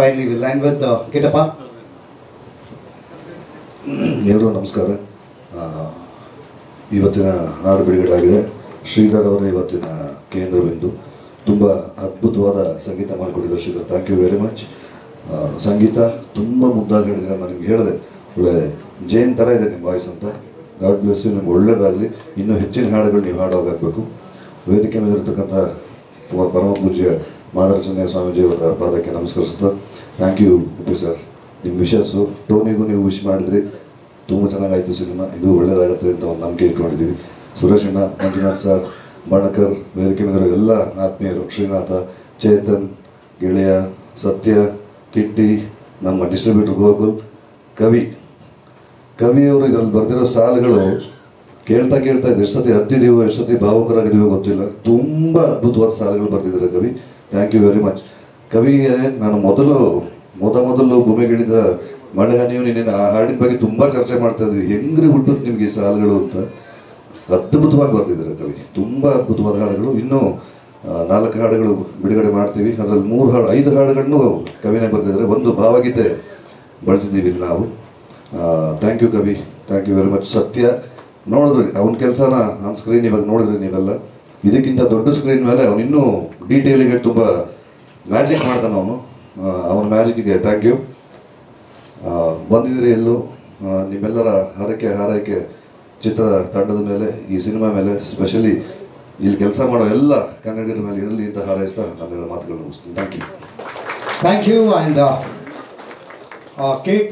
finally we'll end with Kitappa. ಎಲ್ಲರೂ ನಮಸ್ಕಾರ. ಇವತ್ತಿನ ಹಾಡು ಬಿಡುಗಡೆ ಆಗಿದೆ. ಶ್ರೀಧರ್ ಅವರ ಇವತ್ತಿನ ಕೇಂದ್ರ ಬಿಂದು. ತುಂಬ ಅದ್ಭುತವಾದ ಸಂಗೀತ ಮಾಡಿಕೊಟ್ಟಿದ್ದಾರೆ Sridhar, thank you very much. ಸಂಗೀತ ತುಂಬ ಮುದ್ದಾಗಿ ಹೇಳಿದ್ರೆ ನಾನು ನಿಮ್ಗೆ ಹೇಳಿದೆ, ಒಳ್ಳೆ ಜೇನ್ ಥರ ಇದೆ ನಿಮ್ಮ ವಾಯ್ಸ್ ಅಂತ. ಗಾಡ್ ಬ್ಲೆಸ್ ಯು, ನಿಮ್ಗೆ ಒಳ್ಳೆಯದಾಗಲಿ. ಇನ್ನೂ ಹೆಚ್ಚಿನ ಹಾಡುಗಳು ನೀವು ಹಾಡೋಗಾಗಬೇಕು. ವೇದಿಕೆ ಮೇಲೆ ಇರತಕ್ಕಂಥ ಪರಮ ಪೂಜ್ಯ ಮಾದರಚಂದ್ರ ಸ್ವಾಮೀಜಿಯವರ ಪಾದಕ್ಕೆ ನಮಸ್ಕರಿಸುತ್ತಾ ಥ್ಯಾಂಕ್ ಯು ಉಪಿ ಸರ್. ನಿಮ್ಮ ವಿಶಸ್ಸು ಟೋನಿಗೂ ನೀವು ವಿಶ್ ಮಾಡಿದ್ರಿ, ತುಂಬ ಚೆನ್ನಾಗಾಯಿತು ಸಿನಿಮಾ, ಇದು ಒಳ್ಳೆಯದಾಗುತ್ತೆ ಅಂತ ಒಂದು ನಂಬಿಕೆ ಇಟ್ಕೊಂಡಿದ್ದೀವಿ. ಸುರೇಶ್ ಅಣ್ಣ, ಮಂಜುನಾಥ್ ಸರ್, ಬಣಕರ್, ವೇದಿಕೆ ಮೇಲೆ ಎಲ್ಲ ಆತ್ಮೀಯರು, ಶ್ರೀನಾಥ, ಚೇತನ್, ಗೆಳೆಯ, ಸತ್ಯ, ಕಿಟ್ಟಿ, ನಮ್ಮ ಡಿಸ್ಟ್ರಿಬ್ಯೂಟರ್ ಗೋಕುಲ್, ಕವಿಯವರು ಇದರಲ್ಲಿ ಬರೆದಿರೋ ಸಾಲುಗಳು ಕೇಳ್ತಾ ಇದ್ದು ಎಷ್ಟು ಸತಿ ಹತ್ತಿದೀವೋ ಎಷ್ಟು ಸತಿ ಭಾವುಕರಾಗಿದ್ದೀವೋ ಗೊತ್ತಿಲ್ಲ. ತುಂಬ ಅದ್ಭುತವಾದ ಸಾಲುಗಳು ಬರೆದಿದ್ದಾರೆ ಕವಿ. Thank you very much. ಕವಿಗೆ ನಾನು ಮೊದಲು ಭೂಮಿಗಿಳಿದ ಮಳೆ ಹನಿಯು ನಿನ್ನೆ ಆ ಹಾಡಿನ ಬಗ್ಗೆ ತುಂಬ ಚರ್ಚೆ ಮಾಡ್ತಾ ಇದ್ವಿ. ಹೆಂಗ್ರಿ ಹುಟ್ಟುತ್ತೆ ನಿಮಗೆ ಈ ಸಾಲುಗಳು ಅಂತ. ಅದ್ಭುತವಾಗಿ ಬರೆದಿದ್ದಾರೆ ಕವಿ, ತುಂಬ ಅದ್ಭುತವಾದ ಹಾಡುಗಳು. ಇನ್ನೂ 4 ಹಾಡುಗಳು ಬಿಡುಗಡೆ ಮಾಡ್ತೀವಿ. ಅದರಲ್ಲಿ 5 ಹಾಡುಗಳನ್ನು ಕವಿನೇ ಬರೆದಿದ್ದಾರೆ. ಒಂದು ಭಾವಗೀತೆ ಬಳಸಿದ್ದೀವಿ ಇಲ್ಲಿ ನಾವು. ಥ್ಯಾಂಕ್ ಯು ಕವಿ, ಥ್ಯಾಂಕ್ ಯು ವೆರಿ ಮಚ್. ಸತ್ಯ ನೋಡಿದ್ರಿ ಅವನ ಕೆಲಸನ ಆನ್ ಸ್ಕ್ರೀನ್ ಇವಾಗ ನೋಡಿದ್ರಿ ನೀವೆಲ್ಲ. ಇದಕ್ಕಿಂತ ದೊಡ್ಡ ಸ್ಕ್ರೀನ್ ಮೇಲೆ ಅವನು ಇನ್ನೂ ಡೀಟೇಲಿಗೆ ತುಂಬ ಮ್ಯಾಜಿಕ್ ಮಾಡ್ತಾನೆ ಅವನ ಮ್ಯಾಜಿಕ್ಗೆ ಥ್ಯಾಂಕ್ ಯು. ಬಂದಿದ್ದೀರಿ ಎಲ್ಲೂ. ನಿಮ್ಮೆಲ್ಲರ ಹಾರೈಕೆ ಚಿತ್ರ ತಂಡದ ಮೇಲೆ, ಈ ಸಿನಿಮಾ ಮೇಲೆ, ಸ್ಪೆಷಲಿ ಇಲ್ಲಿ ಕೆಲಸ ಮಾಡೋ ಎಲ್ಲ ಕನ್ನಡಿಗರ ಮೇಲೆ ಇರಲಿ ಅಂತ ಹಾರೈಸ್ತಾ ನನ್ನೆಲ್ಲ ಮಾತುಗಳು ಮುಗಿಸ್ತೀನಿ. Thank you. Thank you and cake.